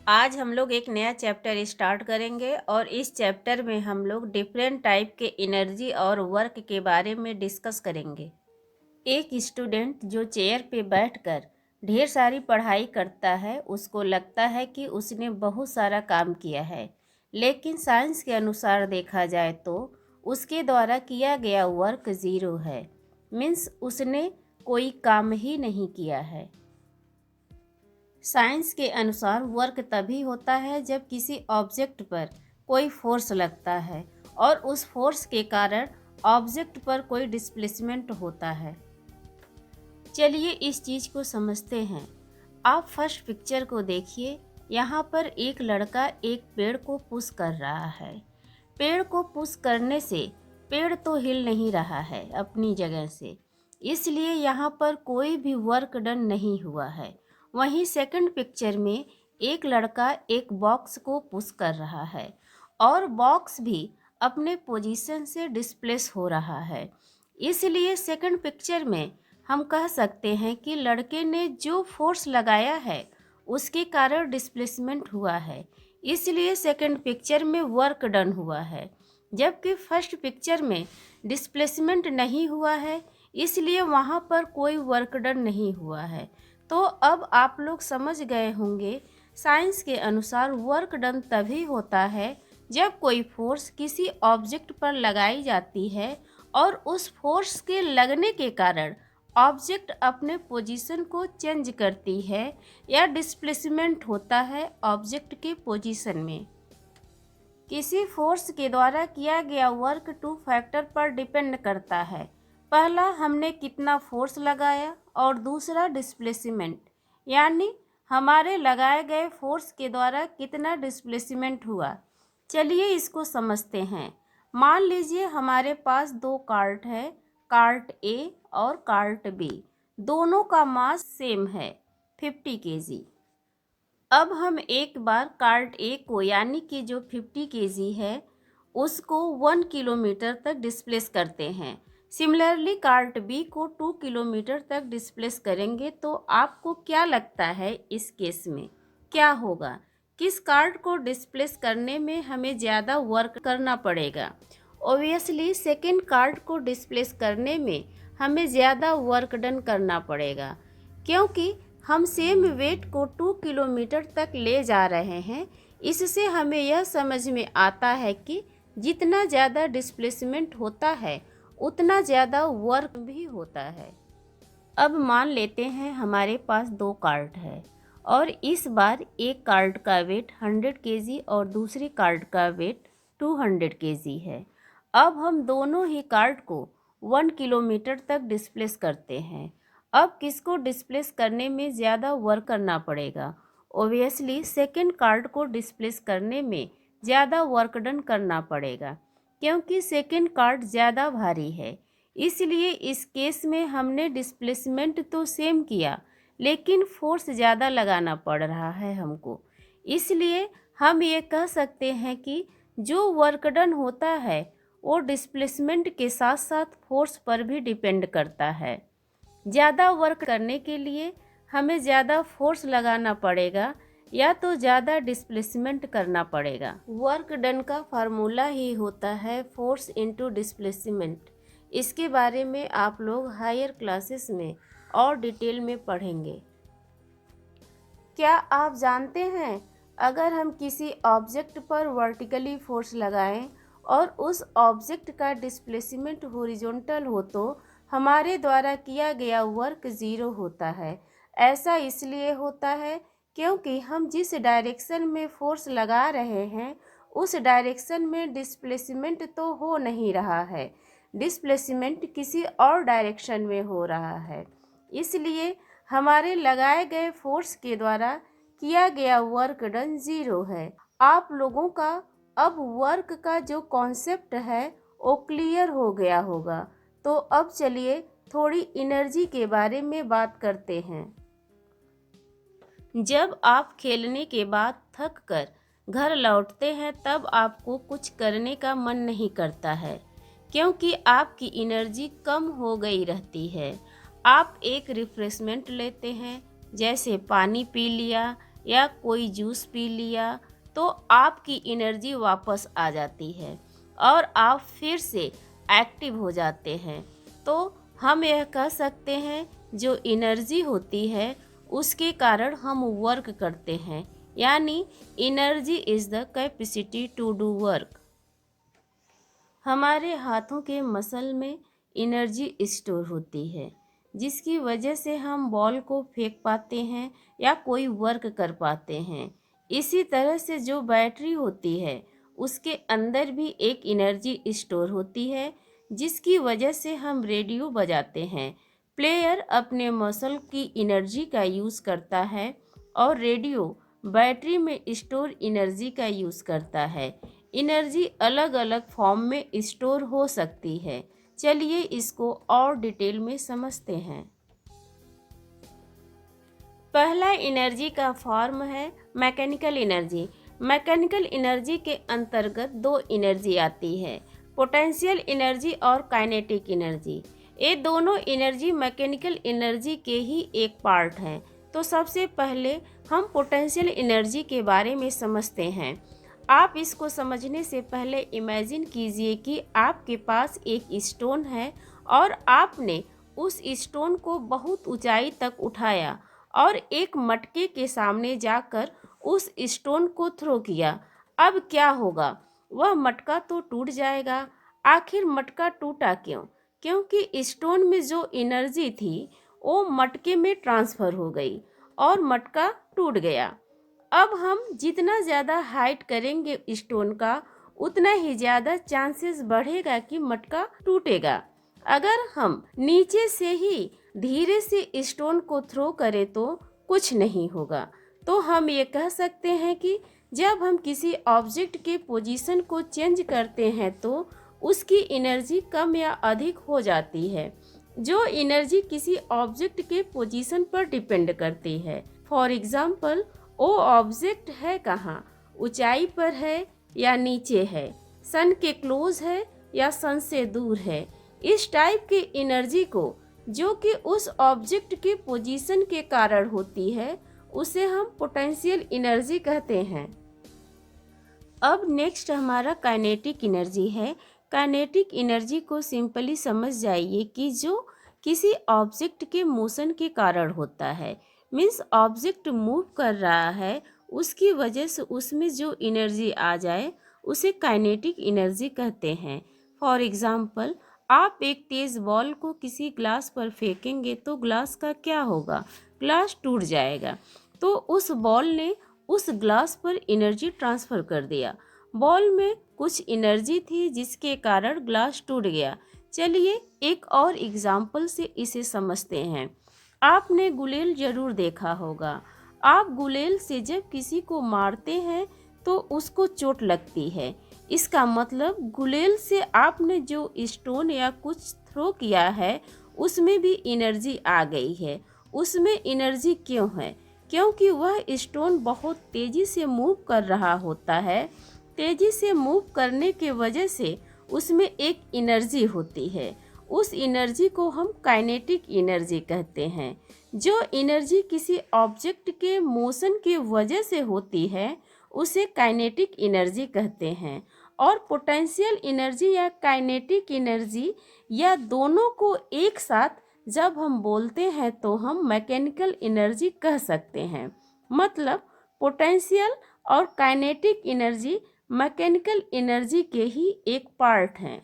आज हम लोग एक नया चैप्टर स्टार्ट करेंगे और इस चैप्टर में हम लोग डिफरेंट टाइप के एनर्जी और वर्क के बारे में डिस्कस करेंगे। एक स्टूडेंट जो चेयर पे बैठकर ढेर सारी पढ़ाई करता है, उसको लगता है कि उसने बहुत सारा काम किया है, लेकिन साइंस के अनुसार देखा जाए तो उसके द्वारा किया गया वर्क ज़ीरो है। मीन्स उसने कोई काम ही नहीं किया है। साइंस के अनुसार वर्क तभी होता है जब किसी ऑब्जेक्ट पर कोई फोर्स लगता है और उस फोर्स के कारण ऑब्जेक्ट पर कोई डिस्प्लेसमेंट होता है। चलिए इस चीज़ को समझते हैं। आप फर्स्ट पिक्चर को देखिए। यहाँ पर एक लड़का एक पेड़ को पुश कर रहा है। पेड़ को पुश करने से पेड़ तो हिल नहीं रहा है अपनी जगह से, इसलिए यहाँ पर कोई भी वर्क डन नहीं हुआ है। वहीं सेकंड पिक्चर में एक लड़का एक बॉक्स को पुश कर रहा है और बॉक्स भी अपने पोजीशन से डिस्प्लेस हो रहा है। इसलिए सेकंड पिक्चर में हम कह सकते हैं कि लड़के ने जो फोर्स लगाया है उसके कारण डिस्प्लेसमेंट हुआ है, इसलिए सेकंड पिक्चर में वर्क डन हुआ है। जबकि फर्स्ट पिक्चर में डिस्प्लेसमेंट नहीं हुआ है, इसलिए वहाँ पर कोई वर्क डन नहीं हुआ है। तो अब आप लोग समझ गए होंगे, साइंस के अनुसार वर्क डन तभी होता है जब कोई फोर्स किसी ऑब्जेक्ट पर लगाई जाती है और उस फोर्स के लगने के कारण ऑब्जेक्ट अपने पोजीशन को चेंज करती है या डिस्प्लेसमेंट होता है ऑब्जेक्ट के पोजीशन में। किसी फोर्स के द्वारा किया गया वर्क टू फैक्टर पर डिपेंड करता है। पहला, हमने कितना फोर्स लगाया, और दूसरा डिस्प्लेसमेंट, यानी हमारे लगाए गए फोर्स के द्वारा कितना डिस्प्लेसमेंट हुआ। चलिए इसको समझते हैं। मान लीजिए हमारे पास दो कार्ट है, कार्ट ए और कार्ट बी। दोनों का मास सेम है 50 केजी। अब हम एक बार कार्ट ए को, यानी कि जो 50 केजी है, उसको 1 किलोमीटर तक डिस्प्लेस करते हैं। सिमिलरली कार्ट बी को 2 किलोमीटर तक डिस्प्लेस करेंगे। तो आपको क्या लगता है इस केस में क्या होगा? किस कार्ट को डिस्प्लेस करने में हमें ज़्यादा वर्क करना पड़ेगा? ऑब्वियसली सेकेंड कार्ट को डिस्प्लेस करने में हमें ज़्यादा वर्क डन करना पड़ेगा, क्योंकि हम सेम वेट को 2 किलोमीटर तक ले जा रहे हैं। इससे हमें यह समझ में आता है कि जितना ज़्यादा डिस्प्लेसमेंट होता है उतना ज़्यादा वर्क भी होता है। अब मान लेते हैं हमारे पास दो कार्ट है और इस बार एक कार्ट का वेट 100 केजी और दूसरी कार्ट का वेट 200 केजी है। अब हम दोनों ही कार्ट को 1 किलोमीटर तक डिस्प्लेस करते हैं। अब किसको डिस्प्लेस करने में ज़्यादा वर्क करना पड़ेगा? ओबियसली सेकेंड कार्ट को डिस्प्लेस करने में ज़्यादा वर्क डन करना पड़ेगा, क्योंकि सेकेंड कार्ट ज़्यादा भारी है। इसलिए इस केस में हमने डिस्प्लेसमेंट तो सेम किया, लेकिन फोर्स ज़्यादा लगाना पड़ रहा है हमको। इसलिए हम ये कह सकते हैं कि जो वर्क डन होता है वो डिस्प्लेसमेंट के साथ साथ फोर्स पर भी डिपेंड करता है। ज़्यादा वर्क करने के लिए हमें ज़्यादा फोर्स लगाना पड़ेगा या तो ज़्यादा डिस्प्लेसमेंट करना पड़ेगा। वर्क डन का फार्मूला ही होता है फोर्स इनटू डिस्प्लेसमेंट। इसके बारे में आप लोग हायर क्लासेस में और डिटेल में पढ़ेंगे। क्या आप जानते हैं, अगर हम किसी ऑब्जेक्ट पर वर्टिकली फोर्स लगाएं और उस ऑब्जेक्ट का डिस्प्लेसमेंट हॉरिजॉन्टल हो तो हमारे द्वारा किया गया वर्क ज़ीरो होता है। ऐसा इसलिए होता है क्योंकि हम जिस डायरेक्शन में फोर्स लगा रहे हैं उस डायरेक्शन में डिस्प्लेसमेंट तो हो नहीं रहा है, डिस्प्लेसमेंट किसी और डायरेक्शन में हो रहा है। इसलिए हमारे लगाए गए फोर्स के द्वारा किया गया वर्क डन ज़ीरो है। आप लोगों का अब वर्क का जो कॉन्सेप्ट है वो क्लियर हो गया होगा। तो अब चलिए थोड़ी एनर्जी के बारे में बात करते हैं। जब आप खेलने के बाद थक कर घर लौटते हैं तब आपको कुछ करने का मन नहीं करता है, क्योंकि आपकी एनर्जी कम हो गई रहती है। आप एक रिफ्रेशमेंट लेते हैं, जैसे पानी पी लिया या कोई जूस पी लिया तो आपकी एनर्जी वापस आ जाती है और आप फिर से एक्टिव हो जाते हैं। तो हम यह कह सकते हैं जो एनर्जी होती है उसके कारण हम वर्क करते हैं, यानी energy is the capacity to do work. हमारे हाथों के मसल में एनर्जी स्टोर होती है जिसकी वजह से हम बॉल को फेंक पाते हैं या कोई वर्क कर पाते हैं। इसी तरह से जो बैटरी होती है उसके अंदर भी एक एनर्जी स्टोर होती है जिसकी वजह से हम रेडियो बजाते हैं। प्लेयर अपने मसल की एनर्जी का यूज़ करता है और रेडियो बैटरी में स्टोर एनर्जी का यूज़ करता है। एनर्जी अलग अलग फॉर्म में स्टोर हो सकती है। चलिए इसको और डिटेल में समझते हैं। पहला एनर्जी का फॉर्म है मैकेनिकल एनर्जी। मैकेनिकल एनर्जी के अंतर्गत दो एनर्जी आती है, पोटेंशियल एनर्जी और काइनेटिक एनर्जी। ये दोनों एनर्जी मैकेनिकल एनर्जी के ही एक पार्ट हैं। तो सबसे पहले हम पोटेंशियल एनर्जी के बारे में समझते हैं। आप इसको समझने से पहले इमेजिन कीजिए कि आपके पास एक स्टोन है और आपने उस स्टोन को बहुत ऊंचाई तक उठाया और एक मटके के सामने जाकर उस स्टोन को थ्रो किया। अब क्या होगा? वह मटका तो टूट जाएगा। आखिर मटका टूटा क्यों? क्योंकि स्टोन में जो एनर्जी थी वो मटके में ट्रांसफ़र हो गई और मटका टूट गया। अब हम जितना ज़्यादा हाइट करेंगे स्टोन का उतना ही ज़्यादा चांसेस बढ़ेगा कि मटका टूटेगा। अगर हम नीचे से ही धीरे से स्टोन को थ्रो करें तो कुछ नहीं होगा। तो हम ये कह सकते हैं कि जब हम किसी ऑब्जेक्ट के पोजीशन को चेंज करते हैं तो उसकी एनर्जी कम या अधिक हो जाती है। जो एनर्जी किसी ऑब्जेक्ट के पोजीशन पर डिपेंड करती है। फॉर एग्जाम्पल, वो ऑब्जेक्ट है कहाँ, ऊंचाई पर है या नीचे है, सन के क्लोज है या सन से दूर है। इस टाइप की एनर्जी को जो कि उस ऑब्जेक्ट के पोजीशन के कारण होती है उसे हम पोटेंशियल एनर्जी कहते हैं। अब नेक्स्ट हमारा काइनेटिक एनर्जी है। काइनेटिक एनर्जी को सिंपली समझ जाइए कि जो किसी ऑब्जेक्ट के मोशन के कारण होता है। मीन्स ऑब्जेक्ट मूव कर रहा है, उसकी वजह से उसमें जो एनर्जी आ जाए उसे काइनेटिक एनर्जी कहते हैं। फॉर एग्जाम्पल, आप एक तेज़ बॉल को किसी ग्लास पर फेंकेंगे तो ग्लास का क्या होगा? ग्लास टूट जाएगा। तो उस बॉल ने उस ग्लास पर एनर्जी ट्रांसफ़र कर दिया। बॉल में कुछ एनर्जी थी जिसके कारण ग्लास टूट गया। चलिए एक और एग्जाम्पल से इसे समझते हैं। आपने गुलेल जरूर देखा होगा। आप गुलेल से जब किसी को मारते हैं तो उसको चोट लगती है। इसका मतलब गुलेल से आपने जो स्टोन या कुछ थ्रो किया है उसमें भी एनर्जी आ गई है। उसमें एनर्जी क्यों है? क्योंकि वह स्टोन बहुत तेज़ी से मूव कर रहा होता है। तेज़ी से मूव करने के वजह से उसमें एक एनर्जी होती है। उस एनर्जी को हम काइनेटिक एनर्जी कहते हैं। जो एनर्जी किसी ऑब्जेक्ट के मोशन की वजह से होती है उसे काइनेटिक एनर्जी कहते हैं। और पोटेंशियल एनर्जी या काइनेटिक एनर्जी या दोनों को एक साथ जब हम बोलते हैं तो हम मैकेनिकल एनर्जी कह सकते हैं। मतलब पोटेंशियल और काइनेटिक एनर्जी मैकेनिकल एनर्जी के ही एक पार्ट हैं।